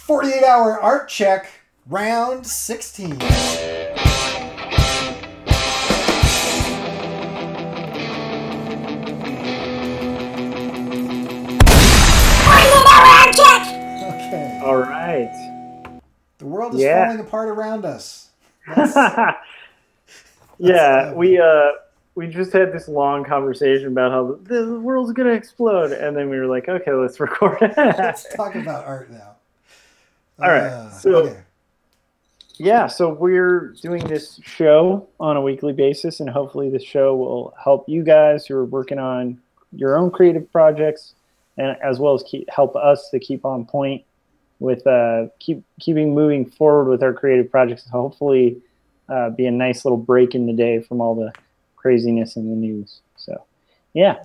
48-hour art check, round 16. Okay. All right. The world is falling apart around us. Yeah, we just had this long conversation about how the world's gonna explode, and then we were like, okay, let's record it. Let's talk about art now. All right. So we're doing this show on a weekly basis, and hopefully this show will help you guys who are working on your own creative projects, and as well as help us to keep on point with keeping moving forward with our creative projects. Hopefully, be a nice little break in the day from all the craziness in the news. So, yeah.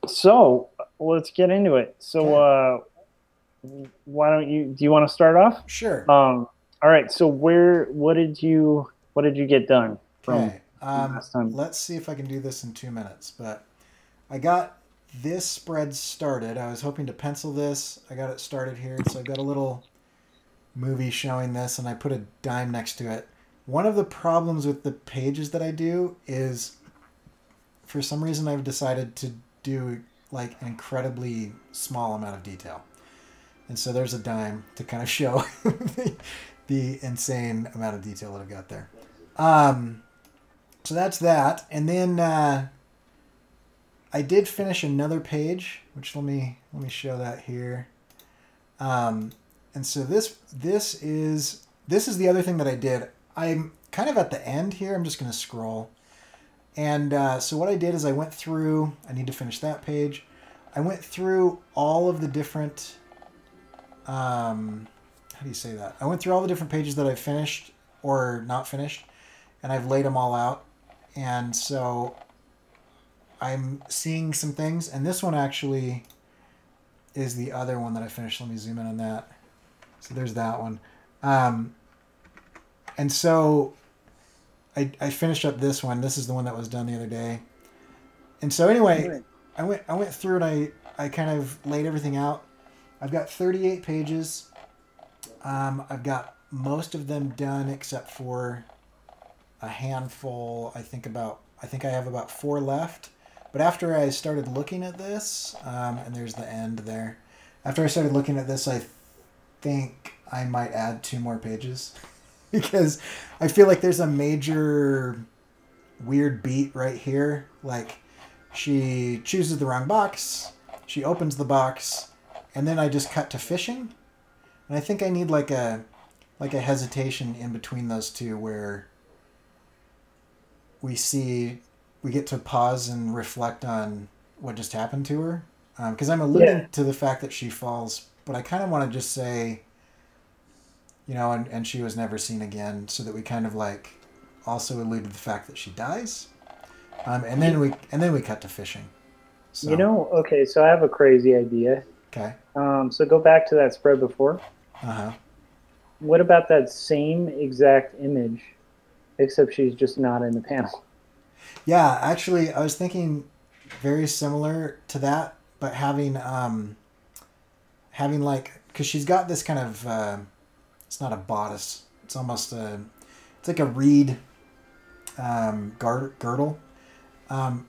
So let's get into it. So, why don't do you want to start off? Sure. All right. So what did you get done from last time? Let's see if I can do this in 2 minutes. But I got this spread started. I was hoping to pencil this. I got it started here. So I've got a little movie showing this, and I put a dime next to it. One of the problems with the pages that I do is, for some reason, I've decided to do like an incredibly small amount of detail. And so there's a dime to kind of show the insane amount of detail that I've got there. So that's that. And then I did finish another page, which let me show that here. And so this is the other thing that I did. I'm kind of at the end here. I'm just going to scroll. And so what I did is I went through, I need to finish that page. I went through all of the different, how do you say that? I went through all the different pages that I finished or not finished, and I've laid them all out. And so I'm seeing some things, and this one actually is the other one that I finished. Let me zoom in on that. So there's that one. And so I finished up this one. This is the one that was done the other day. And so anyway, I went through and I kind of laid everything out. I've got 38 pages. I've got most of them done except for a handful. I think I have about 4 left. But after I started looking at this, and there's the end there. After I started looking at this, I think I might add 2 more pages. Because I feel like there's a major weird beat right here. Like, she chooses the wrong box, she opens the box, and then I just cut to fishing. And I think I need like a hesitation in between those two where we get to pause and reflect on what just happened to her. Because I'm alluding to the fact that she falls, but I kind of want to just say, you know, and she was never seen again, so that we kind of like also allude to the fact that she dies, and then we cut to fishing. So. You know, okay, so I have a crazy idea. Okay. So go back to that spread before. What about that same exact image, except she's just not in the panel? Yeah, actually, I was thinking very similar to that, but having like, because she's got this kind of. It's not a bodice. It's almost it's like a reed girdle. And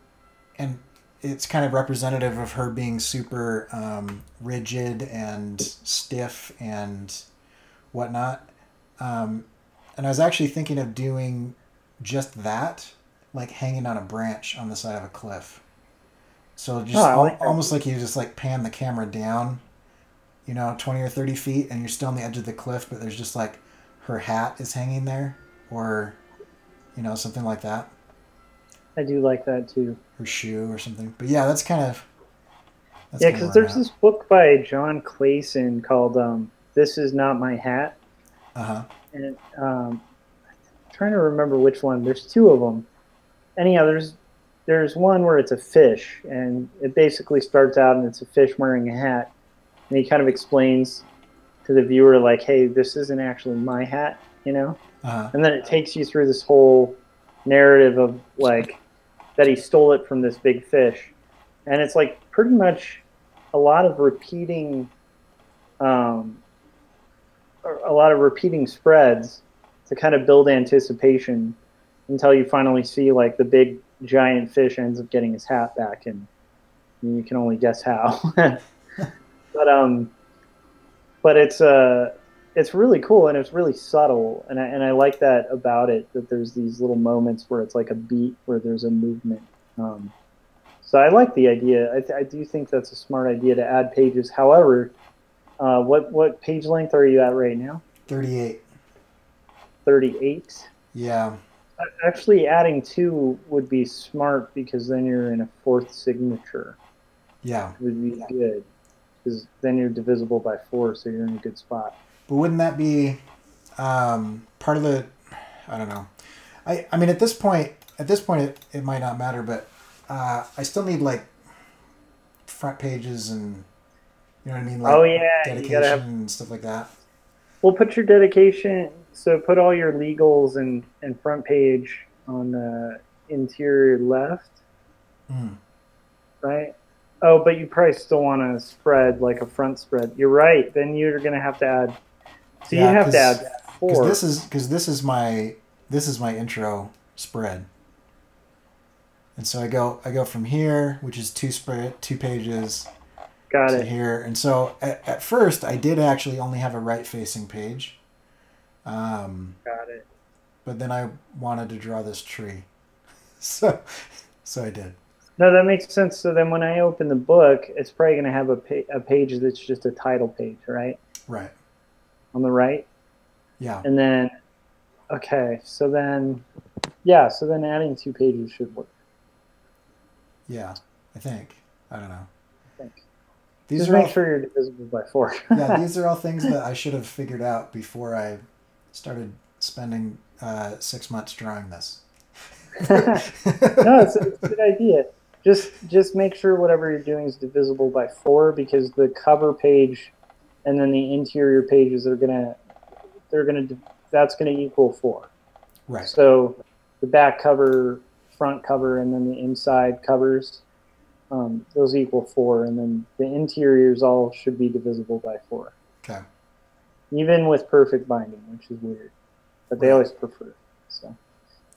it's kind of representative of her being super rigid and stiff and whatnot. And I was actually thinking of doing just that, like hanging on a branch on the side of a cliff. So just almost like you just like pan the camera down, you know, 20 or 30 feet, and you're still on the edge of the cliff, but there's just like her hat is hanging there, or, you know, something like that. I do like that too. Her shoe or something. But yeah, that's kind of... because there's this book by John Clayson called This Is Not My Hat. And I'm trying to remember which one. There's 2 of them. Anyhow, there's one where it's a fish, and it basically starts out and it's a fish wearing a hat. And he kind of explains to the viewer, like, hey, this isn't actually my hat, you know? And then it takes you through this whole narrative of, like, that he stole it from this big fish. And it's, like, pretty much a lot of repeating a lot of repeating spreads to kind of build anticipation until you finally see like the big giant fish ends up getting his hat back, and you can only guess how. but but it's really cool, and it's really subtle, and I like that about it, that there's these little moments where it's like a beat where there's a movement. So I like the idea. I do think that's a smart idea to add pages. However, what page length are you at right now? 38. 38? Yeah. Actually, adding 2 would be smart, because then you're in a 4th signature. Yeah. It would be good, because then you're divisible by 4, so you're in a good spot. But wouldn't that be part of the? I don't know. I mean, at this point, it might not matter, but I still need like front pages and, you know what I mean, like dedication and stuff like that. Well, put your dedication. So put all your legals and front page on the interior left, right? Oh, but you probably still want to spread like a front spread. You're right. Then you're going to have to add. So you have to add 4. Because this is my intro spread, and so I go from here, which is 2 pages. Got to it. Here, and so at first I did actually only have a right facing page. Got it. But then I wanted to draw this tree, so I did. No, that makes sense. So then when I open the book, it's probably going to have a page that's just a title page, right? Right. On the right? Yeah. And then, okay, so then adding 2 pages should work. Yeah, I think. I don't know. I think. Just make sure you're divisible by 4. Yeah, these are all things that I should have figured out before I started spending 6 months drawing this. No, it's a good idea. Just make sure whatever you're doing is divisible by 4, because the cover page and then the interior pages that's gonna equal 4. Right. So the back cover, front cover, and then the inside covers, those equal 4, and then the interiors all should be divisible by 4. Okay. Even with perfect binding, which is weird, but they always prefer it. So.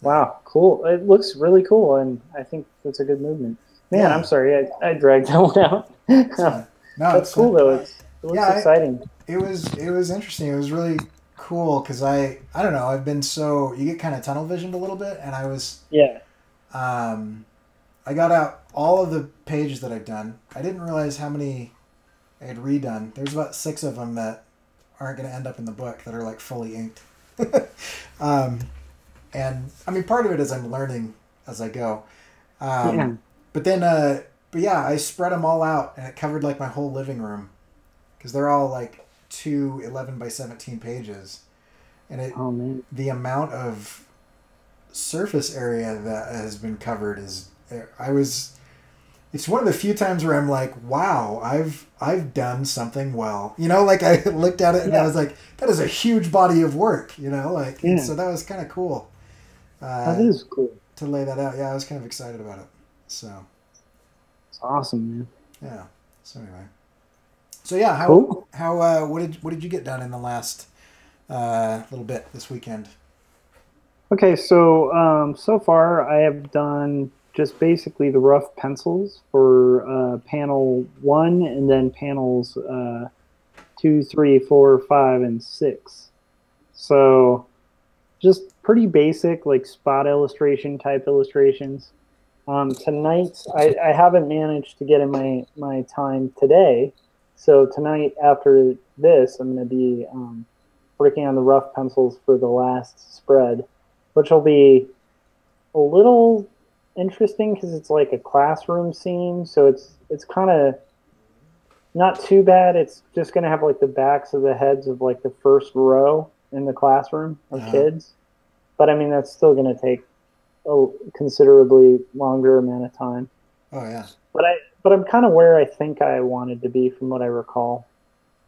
Wow, cool. It looks really cool, and I think that's a good movement. Man, yeah. I'm sorry, I dragged that one out. No, that's cool, though. It looks exciting. It was interesting. It was really cool, because I don't know, I've been so, you get kind of tunnel visioned a little bit, and I was... Yeah. I got out all of the pages that I've done. I didn't realize how many I had redone. There's about 6 of them that aren't going to end up in the book that are like fully inked. And I mean, part of it is I'm learning as I go. But then, I spread them all out, and it covered like my whole living room, because they're all like 2 11 by 17 pages. And the amount of surface area that has been covered is, it's one of the few times where I'm like, wow, I've done something well. You know, like I looked at it and I was like, that is a huge body of work, you know, like, so that was kind of cool. That is cool. To lay that out. Yeah, I was kind of excited about it. So. It's awesome, man. Yeah. So anyway. So yeah, what did you get done in the last little bit this weekend? Okay, so so far I have done just basically the rough pencils for panel 1, and then panels 2, 3, 4, 5, and 6. So just pretty basic, like spot illustration type illustrations. Tonight, I haven't managed to get in my time today. So tonight, after this, I'm going to be working on the rough pencils for the last spread, which will be a little interesting because it's like a classroom scene. So it's kind of not too bad. It's just going to have like the backs of the heads of like the first row in the classroom of kids. But I mean, that's still going to take a considerably longer amount of time. Oh yeah. But I'm kind of where I think I wanted to be from what I recall.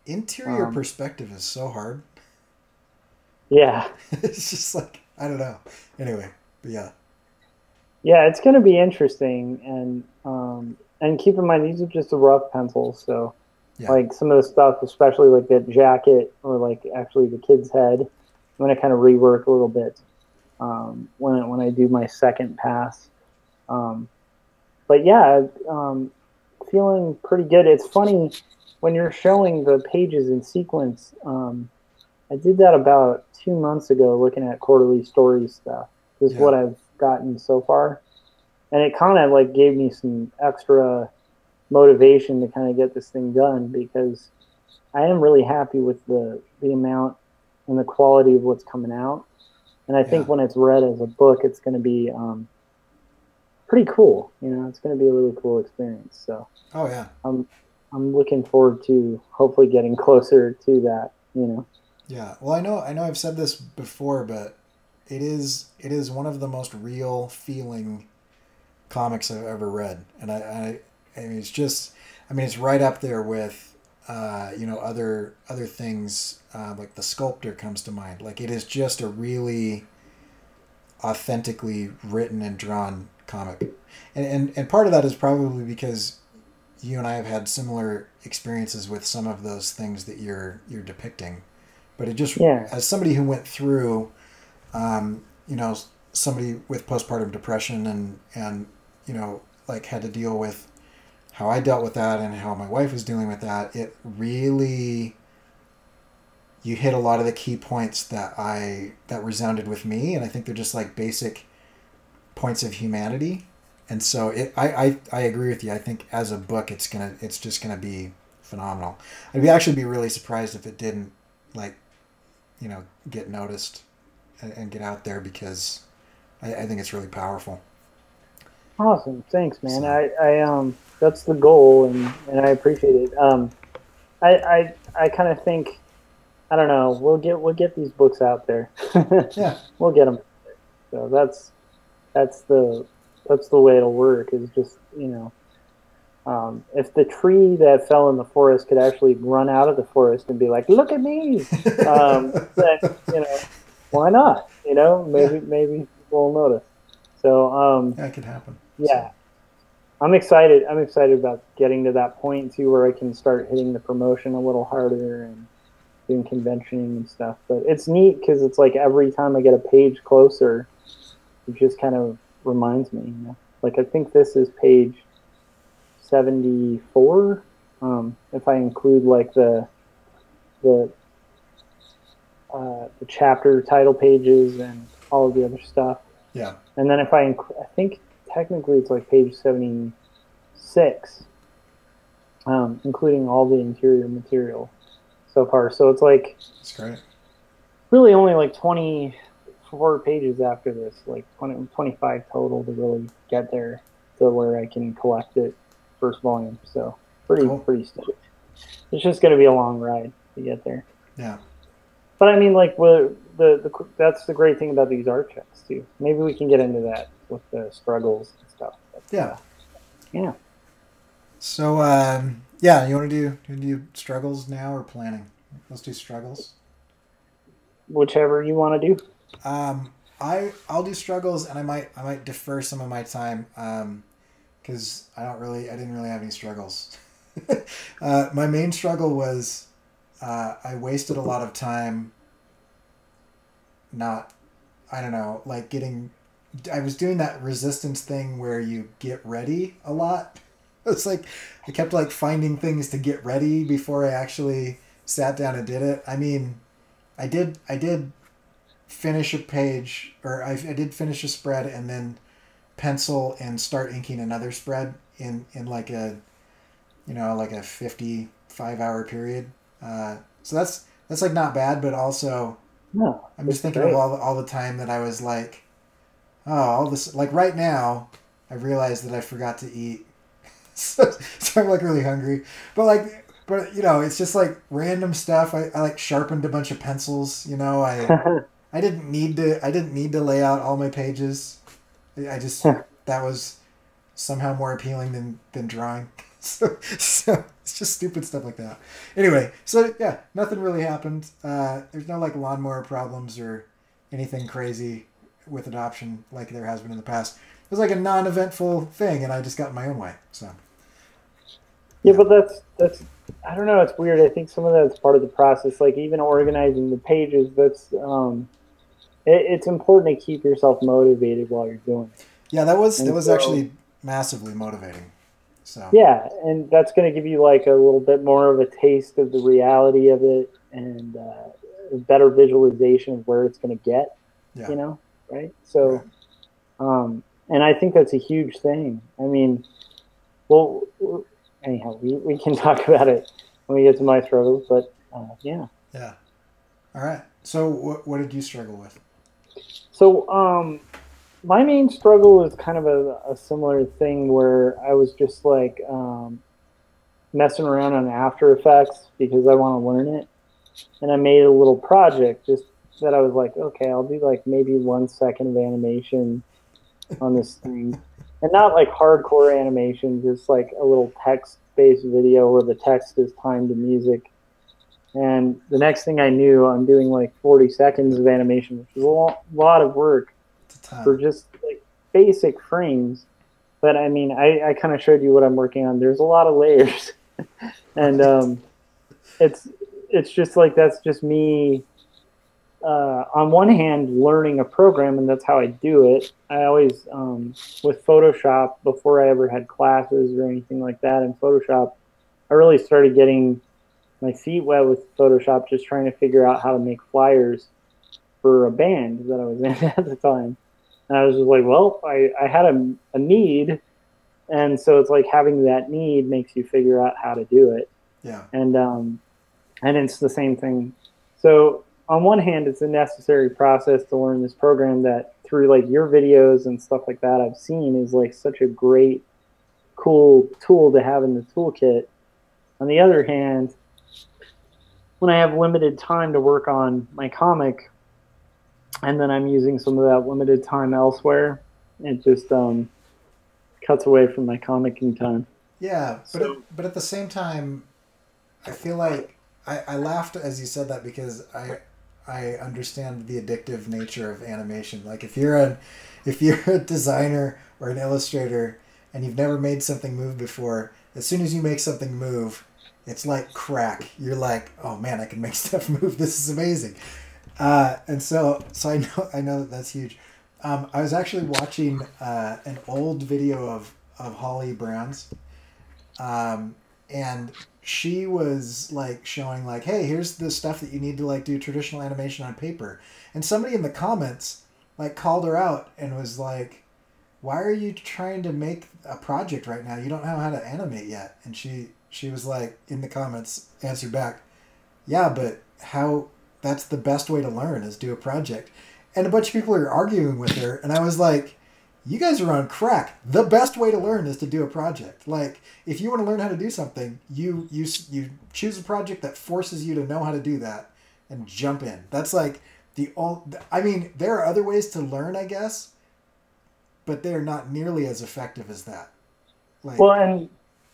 Interior perspective is so hard. Yeah. It's just like, I don't know. Anyway, but yeah. Yeah, it's going to be interesting, and keep in mind these are just the rough pencils, so Yeah. Like some of the stuff, especially like that jacket or like actually the kid's head, I'm going to kind of rework a little bit when I do my second pass. But yeah, feeling pretty good. It's funny when you're showing the pages in sequence. I did that about 2 months ago, looking at quarterly story stuff. This is what I've gotten so far, and it kind of like gave me some extra motivation to kind of get this thing done, because I am really happy with the amount and the quality of what's coming out. And I think when it's read as a book, it's going to be pretty cool. You know, it's going to be a really cool experience. So, I'm looking forward to hopefully getting closer to that. You know. Yeah. Well, I know I've said this before, but it is one of the most real feeling comics I've ever read, and I mean, it's just, I mean, it's right up there with, you know, other things, like The Sculptor comes to mind. Like, it is just a really authentically written and drawn comic, and part of that is probably because you and I have had similar experiences with some of those things that you're depicting, but it just, as somebody who went through, you know, somebody with postpartum depression and you know, like, had to deal with how I dealt with that and how my wife was dealing with that, it really, you hit a lot of the key points that resounded with me, and I think they're just like basic points of humanity. And so I agree with you. I think as a book, it's just gonna be phenomenal. I'd actually be really surprised if it didn't, like, you know, get noticed and get out there, because I think it's really powerful. Awesome, thanks, man. So. I that's the goal, and I appreciate it. I kind of think, I don't know, we'll get these books out there. Yeah, we'll get them. So that's the way it'll work. Is just, you know, if the tree that fell in the forest could actually run out of the forest and be like, "Look at me," then, you know, why not? You know, maybe people will notice. So that could happen. Yeah, so. I'm excited. I'm excited about getting to that point too, where I can start hitting the promotion a little harder and doing conventioning and stuff. But it's neat because it's like every time I get a page closer, it just kind of reminds me. You know? Like, I think this is page 74, if I include like the chapter title pages and all of the other stuff. Yeah. And then if I think technically it's like page 76, including all the interior material so far. So it's like, that's great. Really only like 24 pages after this, like 25 total to really get there to where I can collect it first volume. So pretty stoked. It's just going to be a long ride to get there. Yeah. But I mean, like, that's the great thing about these art checks too. Maybe we can get into that with the struggles and stuff. But, yeah. So yeah, you want to do struggles now or planning? Let's do struggles. Whichever you want to do. I'll do struggles, and I might defer some of my time because I didn't really have any struggles. My main struggle was I wasted a lot of time I was doing that resistance thing where you get ready a lot. It's like I kept like finding things to get ready before I actually sat down and did it. I mean, I did finish a page, or I did finish a spread and then pencil and start inking another spread in like a 55-hour period. So that's like not bad, but also I'm just thinking of all the time that I was like, oh, all this, like right now I realized that I forgot to eat. so I'm like really hungry, but you know, it's just like random stuff. I like sharpened a bunch of pencils, you know, I didn't need to lay out all my pages. I just, that was somehow more appealing than drawing. So it's just stupid stuff like that. Anyway, so yeah, nothing really happened. There's no like lawnmower problems or anything crazy with adoption like there has been in the past. It was like a non-eventful thing, and I just got in my own way. So yeah, but I don't know. It's weird. I think some of that's part of the process. Like even organizing the pages. It's important to keep yourself motivated while you're doing it. Yeah, that And was so actually massively motivating. So yeah, and that's going to give you like a little bit more of a taste of the reality of it and a better visualization of where it's going to get. yeah, You know, right? right. So, and I think that's a huge thing. I mean, well, anyhow, we can talk about it when we get to my struggles, but yeah. Yeah. All right. So what did you struggle with? So, my main struggle is kind of a similar thing where I was just like messing around on After Effects because I want to learn it, and I made a little project just that I was like, okay, I'll do like maybe 1 second of animation on this thing, and not like hardcore animation, just like a little text-based video where the text is timed to music. And the next thing I knew, I'm doing like 40 seconds of animation, which is a lot of work It's a ton. for just like basic frames. But I mean, I kind of showed you what I'm working on. There's a lot of layers, and Right. it's it's just like that's just me. On one hand, learning a program, and that's how I do it. I always with Photoshop before I ever had classes or anything like that in Photoshop. I really started getting my feet wet with Photoshop, just trying to figure out how to make flyers for a band that I was in at the time. And I was just like, well, I had a need. And so it's like having that need makes you figure out how to do it. Yeah. And it's the same thing. So on one hand, it's a necessary process to learn this program that through like your videos and stuff like that I've seen is like such a great, cool tool to have in the toolkit. On the other hand, when I have limited time to work on my comic, and then I'm using some of that limited time elsewhere, it just cuts away from my comicking time. Yeah, So but at the same time, I feel like I laughed as you said that because I understand the addictive nature of animation. Like if you're a designer or an illustrator and you've never made something move before, as soon as you make something move, it's like crack. You're like, oh man, I can make stuff move. This is amazing. And so I know that that's huge. I was actually watching an old video of Holly Brown's, and she was like showing like, hey, here's the stuff that you need to like do traditional animation on paper. And somebody in the comments like called her out and was like, why are you trying to make a project right now? You don't know how to animate yet. And she was like in the comments answered back, yeah, but how that's the best way to learn is do a project. And a bunch of people are arguing with her, and I was like, you guys are on crack. The best way to learn is to do a project. Like, if you want to learn how to do something, you choose a project that forces you to know how to do that and jump in. That's like the only, I mean, there are other ways to learn, I guess, but they're not nearly as effective as that. Like, well, and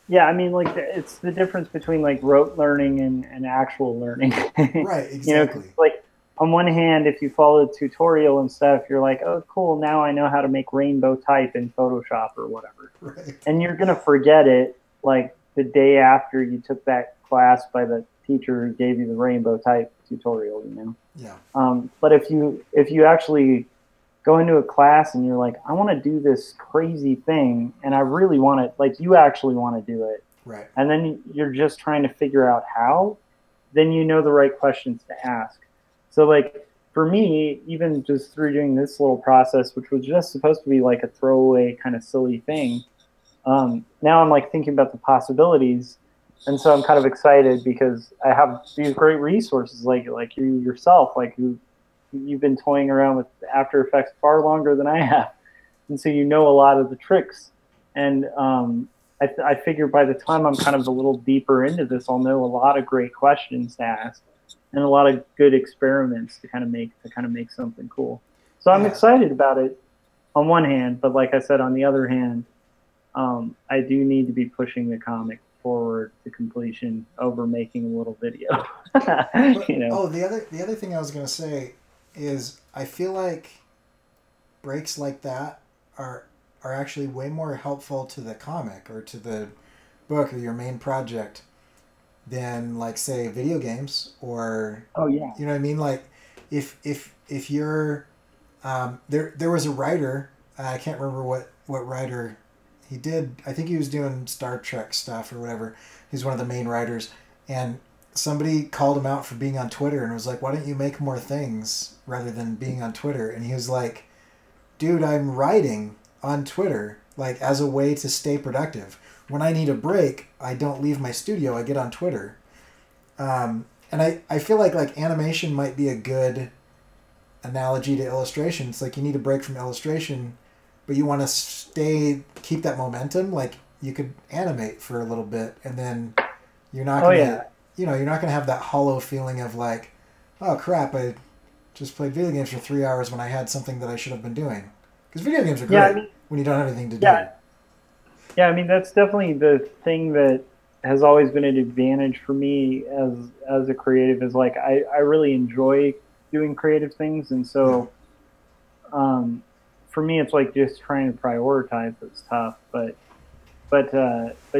yeah, I mean, like it's the difference between like rote learning and actual learning. right, You know, 'cause, exactly. like on one hand, if you follow the tutorial and stuff, you're like, oh, cool, now I know how to make rainbow type in Photoshop or whatever. Right. And you're gonna forget it like the day after you took that class by the teacher who gave you the rainbow type tutorial. You know. Yeah. But if you actually go into a class and you're like, I want to do this crazy thing, and I really want to, like, you actually want to do it, Right. and then you're just trying to figure out how, then you know the right questions to ask. So, like, for me, even just through doing this little process, which was just supposed to be like a throwaway kind of silly thing, now I'm like thinking about the possibilities, and so I'm kind of excited because I have these great resources like you yourself, like who you've been toying around with After Effects far longer than I have, and so you know a lot of the tricks. And I figure by the time I'm kind of a little deeper into this, I'll know a lot of great questions to ask and a lot of good experiments to kind of make something cool. So I'm Yeah. excited about it on one hand, but like I said, on the other hand, I do need to be pushing the comic forward to completion over making a little video. But You know. oh, the other thing I was gonna say is I feel like breaks like that are actually way more helpful to the comic or to the book or your main project than like say video games or Oh yeah. you know what I mean. Like if you're there was a writer, I can't remember what writer he did. I think he was doing Star Trek stuff or whatever. He's one of the main writers, and somebody called him out for being on Twitter and was like, "Why don't you make more things rather than being on Twitter?" And he was like, "Dude, I'm writing on Twitter like as a way to stay productive. When I need a break, I don't leave my studio. I get on Twitter." And I feel like animation might be a good analogy to illustration. It's like you need a break from illustration, but you want to keep that momentum. Like you could animate for a little bit, and then you're not gonna, you're not gonna have that hollow feeling of like, oh crap, I just played video games for 3 hours when I had something that I should have been doing. Because video games are great when you don't have anything to do. Yeah, I mean that's definitely the thing that has always been an advantage for me as a creative is like I really enjoy doing creative things, and so for me it's like just trying to prioritize that's tough, but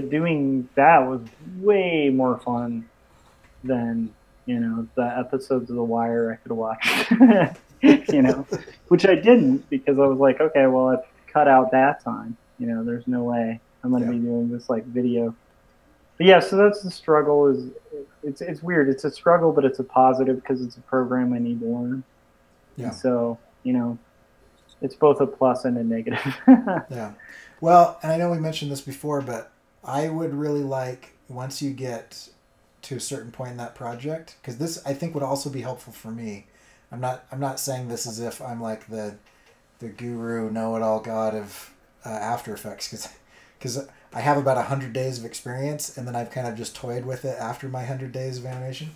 doing that was way more fun than the episodes of The Wire I could watch. Which I didn't, because I was like, okay, well I've cut out that time, there's no way I'm going to be doing this like video. But yeah, so that's the struggle. Is it's weird. It's a struggle, but it's a positive because it's a program I need to learn. Yeah. And so it's both a plus and a negative. Yeah. Well, and I know we mentioned this before, but I would really like once you get to a certain point in that project, because this I think would also be helpful for me. I'm not saying this as if I'm like the guru know-it-all god of After Effects, because I have about 100 days of experience, and then I've kind of just toyed with it after my 100 days of animation.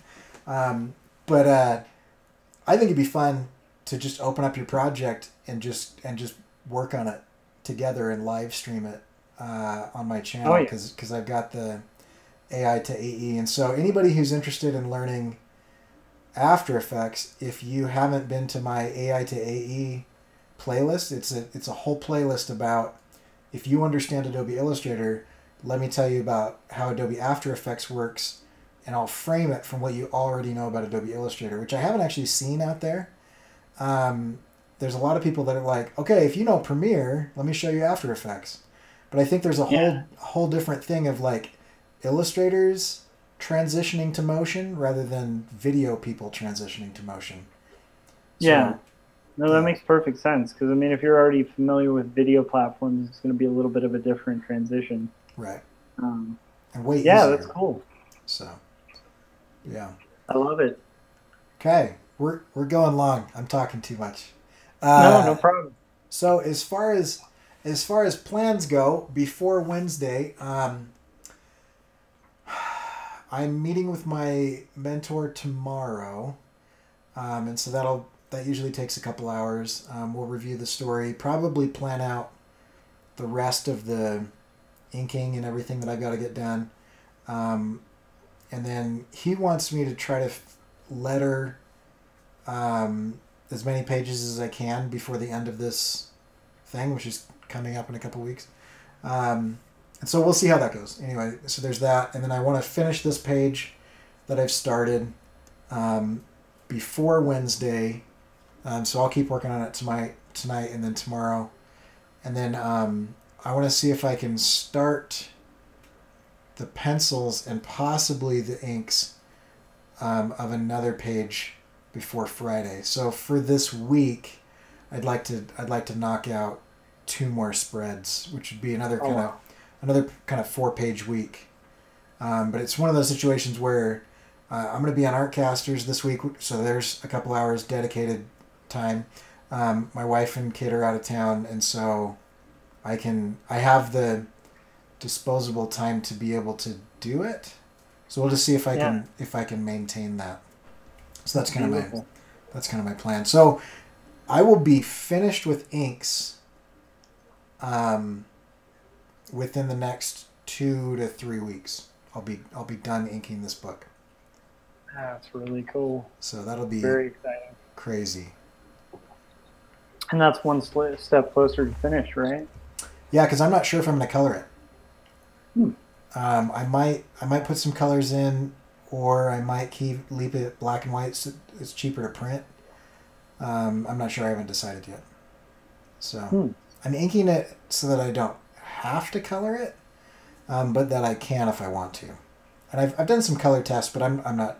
But I think it'd be fun to just open up your project and just work on it together and live stream it on my channel, because I've got the AI to AE. And so anybody who's interested in learning After Effects, if you haven't been to my AI to AE playlist, it's a whole playlist about, if you understand Adobe Illustrator, let me tell you about how Adobe After Effects works, and I'll frame it from what you already know about Adobe Illustrator, which I haven't actually seen out there. There's a lot of people that are like, okay, if you know Premiere, let me show you After Effects. But I think there's a whole different thing of like illustrators transitioning to motion rather than video people transitioning to motion. So, no, that makes perfect sense, because I mean, if you're already familiar with video platforms, it's going to be a little bit of a different transition. Right. And way easier. Yeah, that's cool. So, yeah. I love it. Okay, we're going long. I'm talking too much. No problem. So as far as plans go, before Wednesday, I'm meeting with my mentor tomorrow, and so that usually takes a couple hours. We'll review the story, probably plan out the rest of the inking and everything that I've got to get done. And then he wants me to try to letter as many pages as I can before the end of this thing, which is coming up in a couple weeks. And so we'll see how that goes. Anyway, so there's that. And then I want to finish this page that I've started before Wednesday. So I'll keep working on it tonight and then tomorrow. And then I want to see if I can start the pencils and possibly the inks of another page before Friday. So for this week, I'd like to knock out 2 more spreads, which would be another kind of 4-page week. But it's one of those situations where I'm going to be on Artcasters this week, so there's a couple hours dedicated time. My wife and kid are out of town, and so I have the disposable time to be able to do it. So we'll just see if I can maintain that. So that's kind of my plan. So I will be finished with inks within the next 2 to 3 weeks. I'll be done inking this book. That's really cool. So that'll be very exciting. Crazy. And that's one step closer to finish, right? Yeah, because I'm not sure if I'm going to color it. I might put some colors in or I might leave it black and white. So it's cheaper to print. I'm not sure. I haven't decided yet. So I'm inking it so that I don't have to color it, but that I can if I want to. And I've done some color tests, but I'm not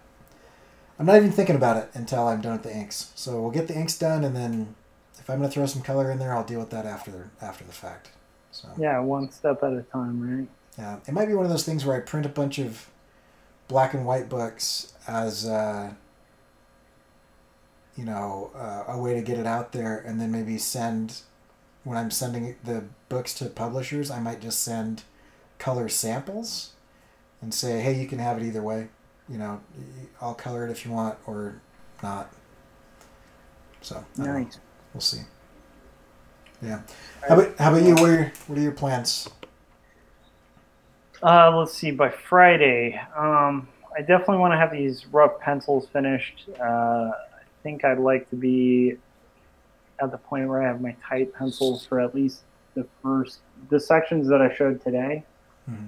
even thinking about it until I'm done with the inks. So we'll get the inks done, and then if I'm going to throw some color in there, I'll deal with that after the fact. So yeah, one step at a time, right? Yeah, it might be one of those things where I print a bunch of black and white books as a way to get it out there, and then maybe when I'm sending the books to publishers, I might just send color samples and say, hey, you can have it either way. I'll color it if you want or not. So nice. We'll see. Yeah. How about you? What are your plans? Let's see. By Friday, I definitely want to have these rough pencils finished. I think I'd like to be at the point where I have my tight pencils for at least the sections that I showed today.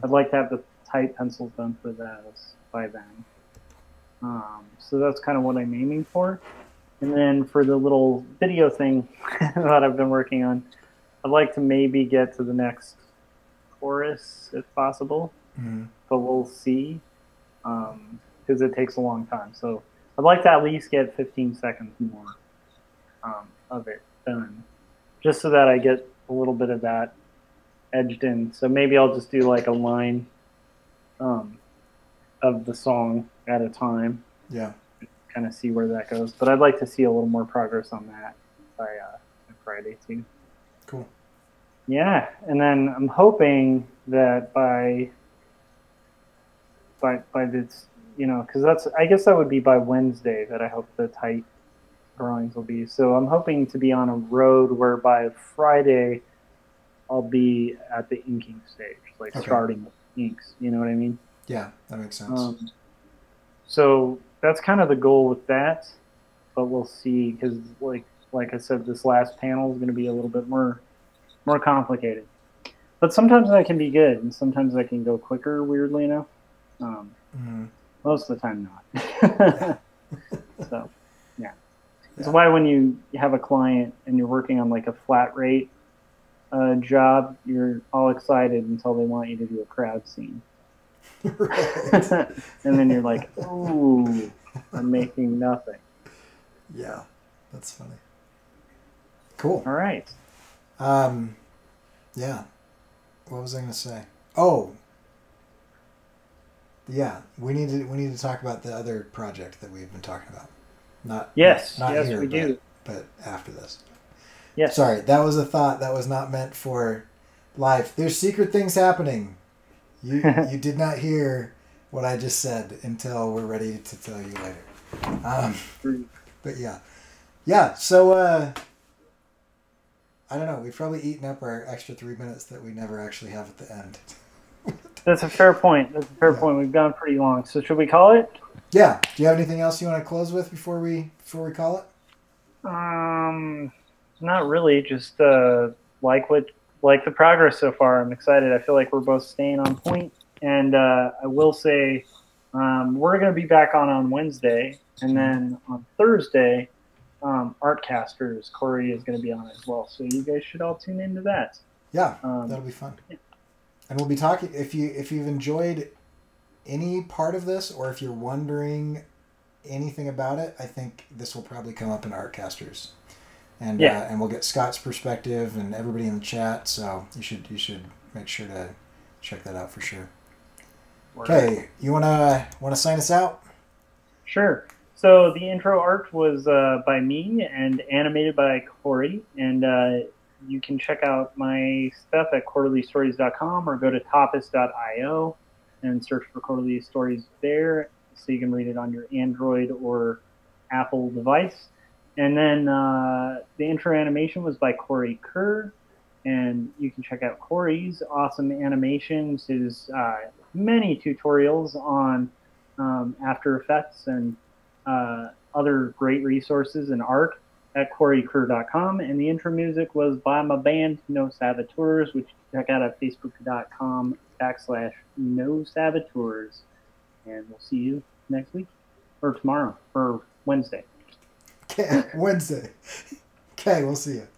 I'd like to have the tight pencils done for those by then. So that's kind of what I'm aiming for. And then for the little video thing that I've been working on, I'd like to maybe get to the next chorus if possible, but we'll see, because it takes a long time. So I'd like to at least get 15 seconds more of it done, just so that I get a little bit of that edged in. So maybe I'll just do like a line of the song at a time. Yeah. Kind of see where that goes. But I'd like to see a little more progress on that by Friday too. Cool. Yeah, and then I'm hoping that by this, because I guess that would be by Wednesday that I hope the tight drawings will be. So I'm hoping to be on a road where by Friday I'll be at the inking stage, like starting inks. You know what I mean? Yeah, that makes sense. So that's kind of the goal with that, but we'll see, because like I said, this last panel is going to be a little bit more complicated. But sometimes that can be good, and sometimes I can go quicker, weirdly enough. Most of the time not. So, yeah. That's why when you have a client and you're working on like a flat rate job, you're all excited until they want you to do a crowd scene. And then you're like, ooh, I'm making nothing. Yeah, that's funny. Cool. All right. Yeah. What was I going to say? Oh, yeah. We need to talk about the other project that we've been talking about. Not yes, here, we do. But after this. Yes. Sorry, that was a thought that was not meant for live. There's secret things happening. You did not hear what I just said until we're ready to tell you later. But yeah. So I don't know. We've probably eaten up our extra 3 minutes that we never actually have at the end. That's a fair point. Point. We've gone pretty long. So should we call it? Yeah. Do you have anything else you want to close with before we call it? Not really. Just like the progress so far. I'm excited. I feel like we're both staying on point. And I will say we're going to be back on Wednesday. And then on Thursday, Artcasters, Cory is going to be on as well. So you guys should all tune into that. Yeah, that'll be fun. Yeah. And we'll be talking, if you've enjoyed any part of this, or if you're wondering anything about it, I think this will probably come up in Artcasters. And and we'll get Scott's perspective and everybody in the chat, so you should make sure to check that out for sure. Okay, you wanna sign us out? Sure. So the intro art was by me and animated by Cory, and you can check out my stuff at quarterlystories.com or go to topis.io and search for Quarterly Stories there, so you can read it on your Android or Apple device. And then the intro animation was by Cory Kerr, and you can check out Cory's awesome animations, his many tutorials on After Effects and other great resources and art at corykerr.com. And the intro music was by my band, No Saboteurs, which you can check out at facebook.com/No Saboteurs. And we'll see you next week or tomorrow or Wednesday. Okay, Wednesday. Okay, we'll see you.